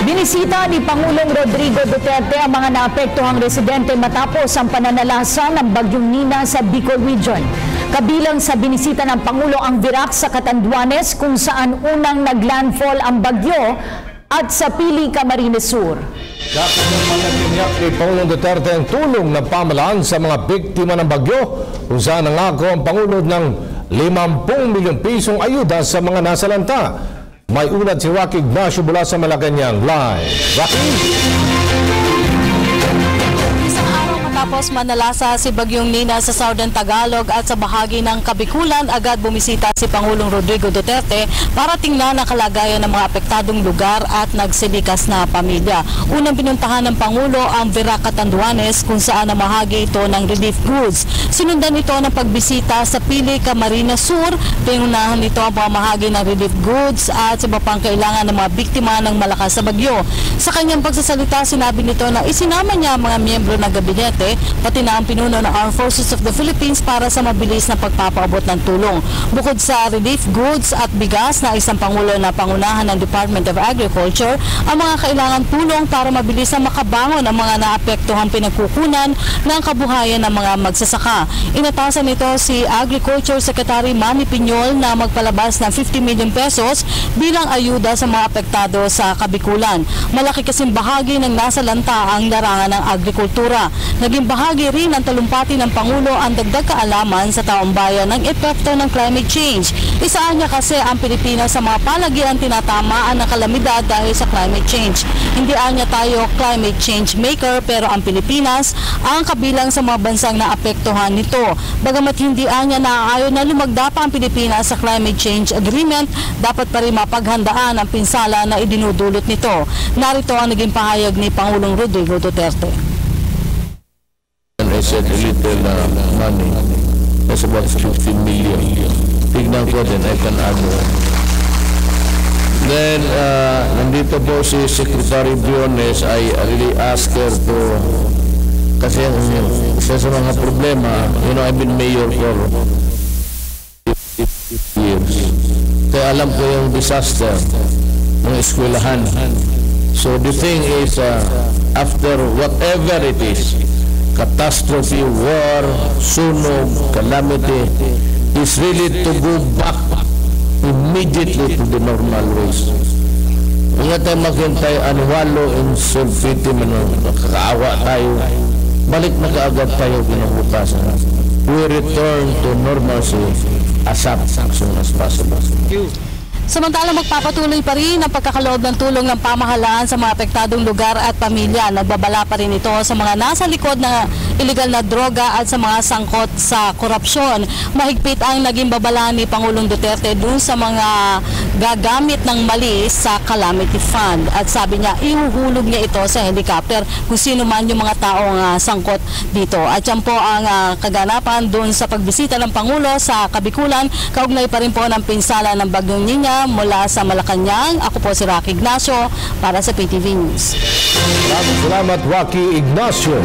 Binisita ni Pangulong Rodrigo Duterte ang mga naapektuhang residente matapos ang pananalasa ng Bagyong Nina sa Bicol Region. Kabilang sa binisita ng Pangulo ang Virac sa Catanduanes kung saan unang naglandfall ang bagyo at sa Pili, Camarines Sur. Kapag ni Pangulong Duterte ang tulong ng pamahalaan sa mga biktima ng bagyo kung saan nangako ang Pangulo ng 50 milyong pisong ayuda sa mga nasalanta. May ulat si Rocky Ignacio mula sa Malacanang. Live. Rocky! Tapos manalasa si Bagyong Nina sa Southern Tagalog at sa bahagi ng Kabikulan, agad bumisita si Pangulong Rodrigo Duterte para tingnan ang kalagayan ng mga apektadong lugar at nagsilikas na pamilya. Unang pinuntahan ng Pangulo ang Virac, Catanduanes kung saan ang bahagi ito ng relief goods. Sinundan ito ng pagbisita sa Pili, Camarines Sur. Pingunahan nito ang pamahagi ng relief goods at sa iba pang kailangan ng mga biktima ng malakas na bagyo. Sa kanyang pagsasalita, sinabi nito na isinama niya ang mga miyembro ng gabinete pati na ang pinuno ng Armed Forces of the Philippines para sa mabilis na pagpapaabot ng tulong. Bukod sa relief goods at bigas na isang Pangulo na pangunahan ng Department of Agriculture, ang mga kailangan tulong para mabilis na makabangon ang mga naapektuhang pinagkukunan ng kabuhayan ng mga magsasaka. Inatasan nito si Agriculture Secretary Manny Piñol na magpalabas ng 50 million pesos bilang ayuda sa mga apektado sa Kabikulan. Malaki kasing bahagi ng nasalanta ang larangan ng agrikultura. Naging bahagi rin ng talumpati ng Pangulo ang dagdag kaalaman sa taong bayan ng epekto ng climate change. Isaan niya kasi ang Pilipinas sa mga palagian tinatamaan ng kalamidad dahil sa climate change. Hindi niya tayo climate change maker pero ang Pilipinas ang kabilang sa mga bansang naapektuhan nito. Bagamat hindi niya naaayon na lumagda pa ang Pilipinas sa climate change agreement, dapat pa rin mapaghandaan ang pinsala na idinudulot nito. Narito ang naging pahayag ni Pangulong Rodrigo Duterte. I said a little money. That's about 15 million. Tignan ko din, I can add more. Then, nandito po si Secretary Briones. I really ask her to, kasi isa sa mga problema, you know, I've been mayor for 50 years. Kaya alam ko yung disaster ng eskwelahan. So the thing is, after whatever it is, catastrophe, war, sunog, calamity, is really to go back immediately to the normal ways. Kung nga tayo maghintay, anwalo in self-pity, nakakaawa tayo, balik na kaagad tayo binabutasan. We return to normalcy as soon as possible. Samantala, magpapatuloy pa rin ang pagkakaloob ng tulong ng pamahalaan sa mga apektadong lugar at pamilya. Nagbabala pa rin ito sa mga nasa likod na iligal na droga at sa mga sangkot sa korupsyon. Mahigpit ang naging babala ni Pangulong Duterte dun sa mga gagamit ng mali sa Calamity Fund. At sabi niya, ihuhulog niya ito sa helicopter kung sino man yung mga taong sangkot dito. At yan po ang kaganapan dun sa pagbisita ng Pangulo sa Kabikulan. Kaugnay pa rin po ng pinsala ng Bagyong Nina mula sa Malacanang. Ako po si Rocky Ignacio para sa PTV News. Salamat Rocky Ignacio.